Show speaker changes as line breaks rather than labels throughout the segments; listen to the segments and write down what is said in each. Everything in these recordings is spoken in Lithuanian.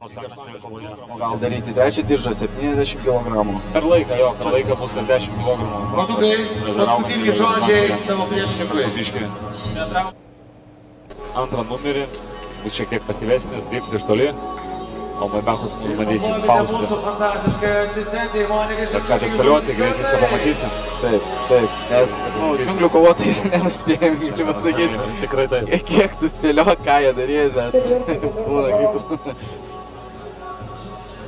O gal daryti trečią diržą 70 kg.
Per laiką bus 10 kg.
Rotukai, paskutiniai žodžiai savo priešininkui.
Antrą numerį, bus šiek tiek pasyvesnis, dirbs iš toli, o Maibachas mūsų bandys įspausti. Bet ką čia spėlioti, greit viską pamatysim.
Taip, nes džiunglių kovotojai nenuspėjami, galiu pasakyti.
Tikrai taip.
Kiek tu spėliok, ką jie darys, bet būna kaip...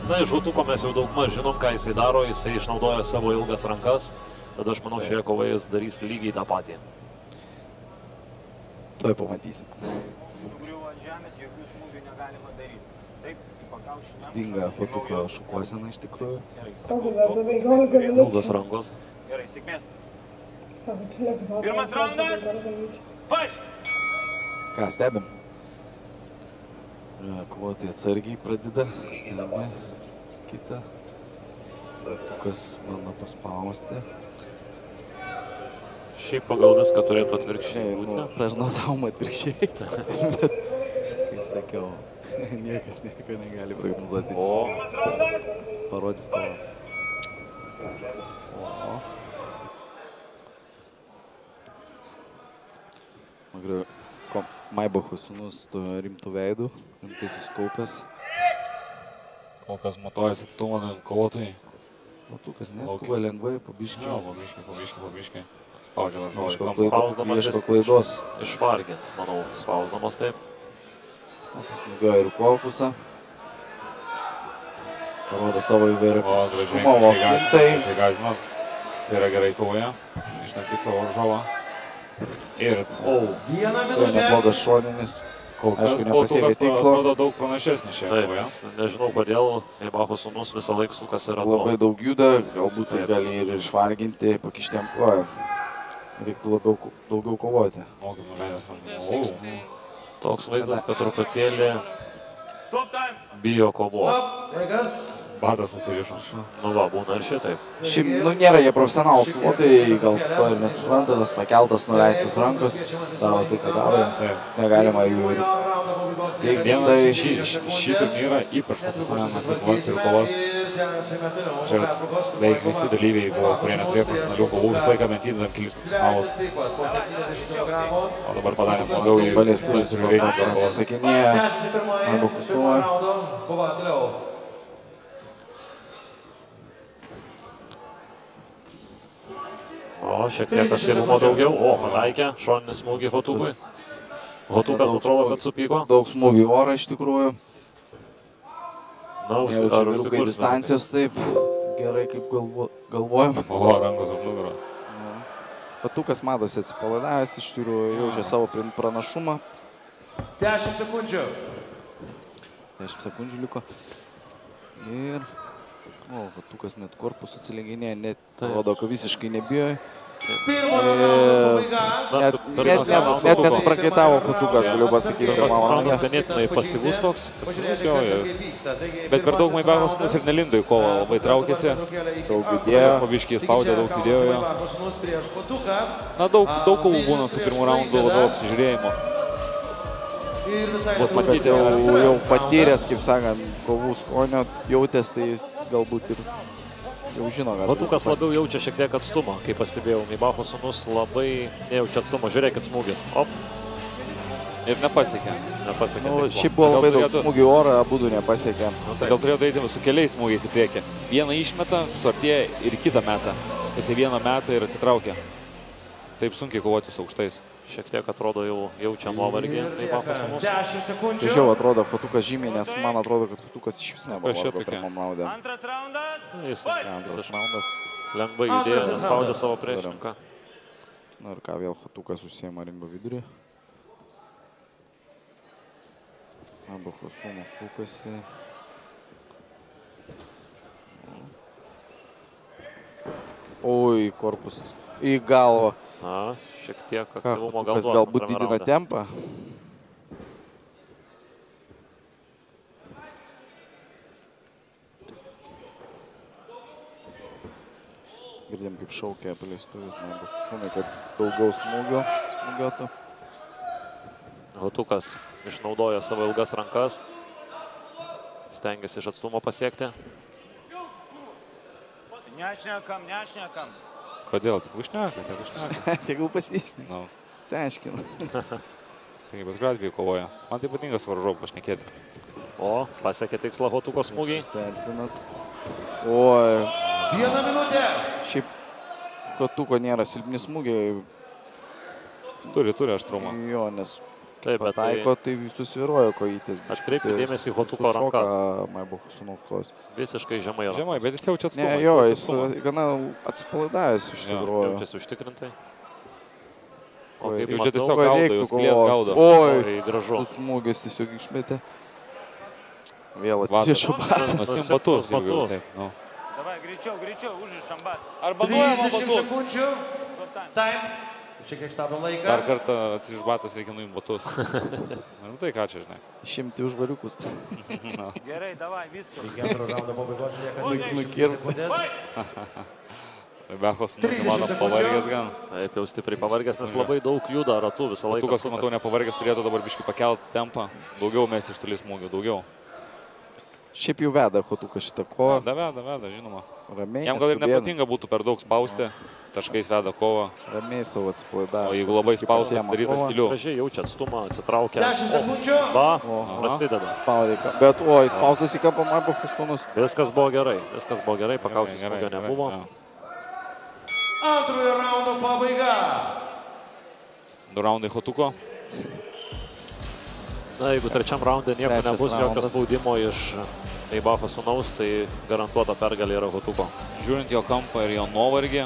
Na, iš Hotuko mes jau daugmaž žinom, ką jisai daro, jisai išnaudoja savo ilgas rankas, tada aš manau, šioje kovoje jis darys lygiai tą patį.
Tuoj pamatysim. Dinga Hotuko šukuosena iš tikrųjų.
Ilgas rankos.
Gerai, sėkmės.
Pirmas raundas.
Fight!
Ką, stebim? Kovotojai atsargiai pradeda, stebime kitą. Hotukas bando paspausti.
Šiaip pagal viską turėtų atvirkščiai būti.
Prognozavom atvirkščiai. Bet, kaip sakiau, niekas nieko negali prognozuoti. Parodys kovą. Maibacho sūnus rimtų veidų, rimtai suskaupęs.
Kol kas matuojasi atstumą kovotojai.
Hotukas neskuba lengvai, pabiškiai.
Pabiškiai. Spaudžia varžovai.
Ieško klaidos.
Išvargins, manau, spausdamas taip.
Smūgioja ir korpusą. Parodo savo įvairiapusiškumą, o kintai.
Tai yra gerai kovoje. Išnaikyti savo varžovą. Ir
neblogas šoninis. Aišku, nepasiekė tikslo.
Atrodo daug pranašesnį šią kovoje.
Nežinau, kodėl Maibacho sūnus visą laiką sukas yra
labai daug juda, galbūt tai gali ir išvarginti pakištėm kojom. Reiktų daugiau kovoti.
Toks vaizdas, kad truputėlį bijo kovos.
Badas atsirišo.
Nu va, būna ir šitaip.
Šiaip, nėra jie profesionalūs kovotojai, gal to ir nesupranta, tas pakeltas, nuleistus rankos, daro tai, ką daro, negalima jų ir
šį turnyrą ypač fokusuojamas į kovas ir kovas. Čia beveik visi dalyviai buvo, kurie neturėjo profesionalių kovų, visą laiką mentyti dar kelis profesionalus. O dabar padarėm labiau į
balės ir veikia, sakinėja Maibacho sūnui.
O, šiek tiek aktyvumo daugiau. O, pataikė šoninį smūgį Hotukui. Hotukas atrodo, kad supyko.
Daug smūgių į orą iš tikrųjų.
Jaučia
vyrukai distancijos taip gerai, kaip galvojam.
O, rankos už nugarą.
Hotukas matosi atsipalaidavęs, iš tikrųjų jaučia savo pranašumą.
10 sekundžių.
10 sekundžių liko. Ir... O, Hotukas net korpusų atsilenginėje, net rodo, kad visiškai nebijo. Net nesuprakaitavo Hotukas, galiu pasakyti.
Pasistrandas ganėtinai pasyvus toks.
Bet per daug Maibachas sūnus ir nelindo į kovą, labai traukėsi.
Daug judėjo.
Pabiškiai spaudė, daug judėjo. Na, daug kovų būna su pirmų raundų labiau apsižiūrėjimo.
Hotukas jau patyręs, kaip sakant, kovų skonio jautęs, tai jis galbūt ir jau žino.
Hotukas labiau jaučia šiek tiek atstumą, kaip pastebėjau. Maibacho sūnus labai nejaučia atstumą. Žiūrėkit smūgis. Op.
Ir nepasiekė.
Šiaip buvo labai daug smūgių orą, abudu nepasiekė.
Gal turėjo eiti su keliais smūgiais į priekį. Vieną išmeta, suartėja ir kitą metą. Jisai vieną metą ir atsitraukia. Taip sunkiai kovoti su aukštais.
Šiek tiek atrodo jau jaučia nuovargį Maibacho sūnus.
10 sekundžių.
Tačiau atrodo Hotukas žymiai, nes man atrodo, kad Hotukas iš vis nebuvo pirmam raunde.
Antras raundas.
Antras raundas.
Lengvai judėjo, spaudė savo priešininką.
Na ir ką, vėl Hotukas užsiema ringo vidurį. Maibacho sūnus sukasi. Oi, korpusas. Į galvą.
Na, šiek tiek aktyvumo galbūt.
Galbūt didina tempą. Girdėm, kaip šaukia apleistuvės, kad daugiau smūgiotų.
Hotukas išnaudoja savo ilgas rankas. Stengiasi iš atstumo pasiekti.
Nešnekam, nešnekam.
Kodėl? Tik užšneka.
Tegul pasišneka.
No.
Seiškina.
Taigi, bet kuriuo atveju kovoja. Man tai patinka su varžovu pašnekėti.
O, pasiekė tikslą Hotuko smūgiai.
Sersinat. Oi.
1 minutė.
Šiaip Hotuko nėra silpni smūgiai.
Turi aštrumą.
Jo, nes
Taip, bet
pataiko, tai susviruoja kojytės.
Atkreipkit dėmesį į Hotuko rankas.
Maibucho sūnaus kojos.
visiškai žemai yra.
Žemai, bet jis jaučia atstumą.
Ne, jo, jis gana atsipalaidavęs iš tikrųjų.
Jaučiasi užtikrintai. O
Oi,
kaip
jau čia
matau,
tiesiog gaudo,
reiktų
jūs klės
kovot.
gaudo.
Oi,
gražu.
du smūgius tiesiog išmetė. Vėl atsižiūrėjau batas.
Nusim batus.
Batus.
Taip, nu.
Давай, гречо, užrišam bat.
Arba
30 sekundžių. Time. Šiek tiek stabdo laiką.
Dar kartą atsižbatas reikia nuimti batus. Nu tai ką čia, žinai.
Išimti už variukus.
Gerai, davai, viskas.
Iki antro raundo pabaigos lieka
Nukirp.
20 sekundės.
Bechos,
30
matom,
sekundžių.
pavargęs gan.
Taip, jau stipriai pavargęs, nes labai daug juda ratų visą laiką.
Tukas, matau, nepavargęs turėtų dabar biškai pakelt tempą. Daugiau mesti iš toli smūgių, daugiau.
Šiaip jau veda Hotukas šitą kovą.
Veda, žinoma.
Ramiai.
Jam gal ir
neskubėdami.
nepatinka būtų per daug spausti. Taškais veda kovą.
Ramiai savo atsipalaidavęs.
O jeigu labai spausti, darytas stiliu.
Gražiai jaučia atstumą, atsitraukia.
10 sekundžių.
Va,
Oho.
prasideda.
Spaudė. Bet, oi, spaustas į kampą Maibucho sūnus.
Viskas buvo gerai, pakaušis smūgio nebuvo.
Antrojo raundo pabaiga.
2 raundai Hotuko.
Na, jeigu trečiam raundė nieko
Trečias
nebus, jokio
raundas.
spaudimo iš Maibucho sūnaus, tai garantuota pergalė yra Hotuko.
Žiūrint jo kampą ir jo nuovargį,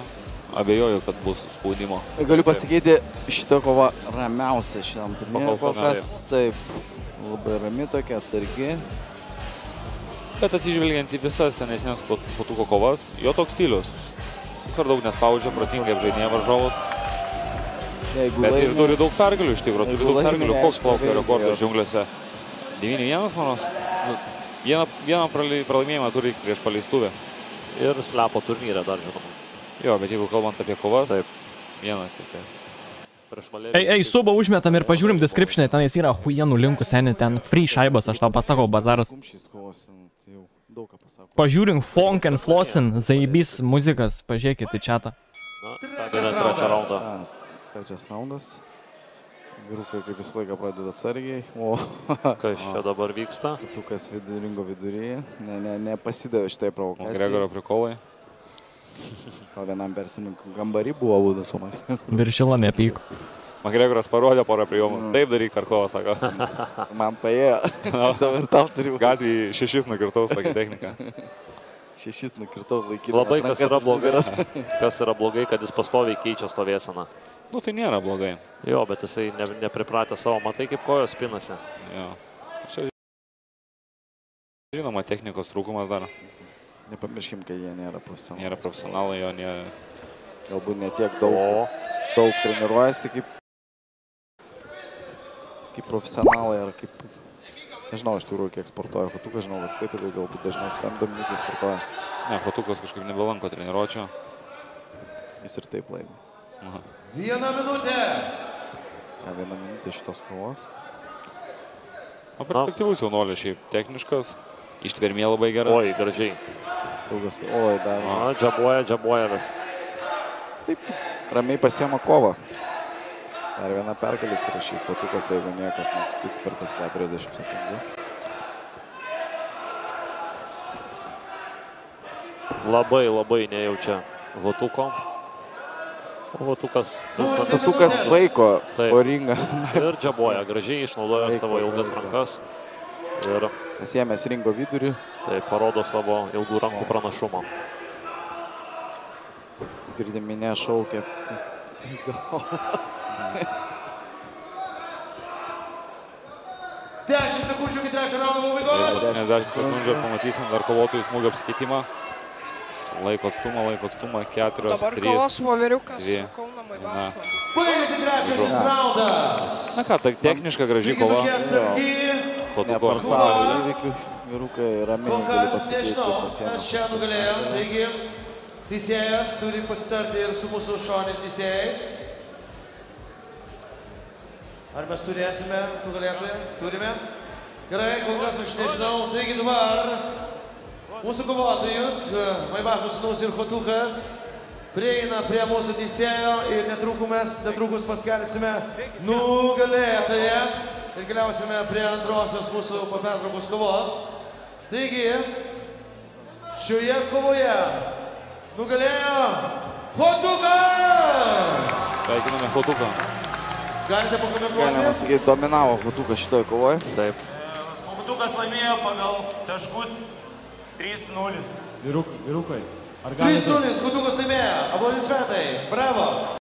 abejoju, kad bus spaudimo.
Galiu pasakyti, šitą kovą ramiausia šiam turnyrui.
Pakol
Kol kas taip, labai rami tokia, atsargi.
Bet atsižvelgiant į visas senesnės Hotuko kovas, jo toks stilius. Jis per daug nespaudžia, protingai apžaidinėja varžovus.
Jeigu
Bet ir
laimi-
turi daug pergalių iš tikrųjų. Turi
Jeigu
daug
laimi,
pergalių. Koks
reiškia,
plaukio
vėlgi,
rekordas
jo.
džiunglėse? 9-1, manos? Vieną pralaimėjimą turi prieš paleistuvę.
Ir slepo turnyrę dar žinoma.
Jo, bet jeigu kalbant apie kovas,
Taip.
vienas tiktais.
Prieš Valerį.
Ei, subą užmetam ir pažiūrim description'e, tenais yra huijenų linkų seni, ten free šaibas, aš tau pasakau, bazaras.
Kumščiais kovos, tai jau daug ką pasako.
Pažiūrim Funk and Flossin, zaibys muzikas, pažiūrėkit į chatą.
Na, stebime trečią raundą.
Trečias raundas. Vyrukai kaip visą laiką pradeda atsargiai. O,
Kas čia dabar vyksta?
Tukas ringo viduryje. Nepasidavė šitai provokacijai.
Gregoro prikolai.
O vienam persininkų kambarį buvo būdas, o man.
Viršila nepyk.
Magregoras parodė porą prijomų. Taip daryk per kovą, sako.
Man paėjo. Dabar tau turiu.
Gatvį 6 nukirtaus tokią techniką.
6 nukirtau laikyti.
Labai kas yra blogai. Kas yra blogai, kad jis pastoviai keičia stovėseną.
Nu tai nėra blogai.
Jo, bet jisai nepripratė savo, matai kaip kojos spinasi.
Jo. Čia žinoma technikos trūkumas dar.
Nepamirškim, kad jie nėra profesionalai.
Nėra profesionalai, jo nėra.
Galbūt ne tiek daug treniruojasi kaip profesionalai ar kaip... Nežinau, iš tikrųjų, kiek sportuoja Hotukas, žinau, kad taip ir galbūt dažniau su tam Dominikai sportuoja.
Ne, Hotukas kažkaip nebelanko treniruočio.
Jis ir taip laimi.
Aha.
1 minutė.
1 minutė šitos kovos.
O perspektyvus jaunuolis šiaip techniškas. Ištvermė labai gera.
Oi, gražiai.
Ilgas, oi, dar.
Na, džabuoja vis.
Taip, ramiai pasiema kovą. Dar viena pergalės yra šis Hotukas, jeigu niekas neatsitiks per tas 40 sekundžių.
Labai nejaučia Hotuko. O Hotukas
Hotukas vaiko
Taip.
po ringą.
ir džabuoja, gražiai išnaudoja savo ilgas rankas. Ir
Pasiėmęs ringo vidurį.
tai parodo savo ilgų rankų pranašumą.
Girdiminė šaukia.
Dešimt sekundžių iki trečio raundo pabaigos.
10 sekundžių ir pamatysim dar kovotojų smūgio apskaitimą. Laiko atstumą, 4,
Dabar
3.
kovos Voveriukas
dvi,
su Kauno
viena.
Maibachu.
Baigėsi trečiasis raundas.
Na ką, tai techniška graži
Lygiai
kova.
tokie atsargi.
Hotuko.
Neparsavo įvykių. Vyrukai ramiai
Kol
gali
kas
pasakyti,
nežinau,
pasiema.
mes čia nugalėjom. Taigi, teisėjas turi pasitarti ir su mūsų šonės teisėjais. Ar mes turėsime nugalėtoją? Turime. Gerai, kol kas aš nežinau. Taigi dabar mūsų kovotojus, Maibachų sūnus ir Chotukas, prieina prie mūsų teisėjo ir netrukus paskelbsime nugalėtoją ir keliausime prie antrosios mūsų po pertraukos kovos. Taigi, šioje kovoje nugalėjo Chotukas!
Sveikiname Chotuką.
Galite pakomentuoti?
Galima sakyti, dominavo Chotukas šitoje kovoje.
Taip.
Chotukas laimėjo pagal taškus 3-0.
Vyrukai, ar galite...
3-0, Chotukas laimėjo. Aplodismentai. Bravo.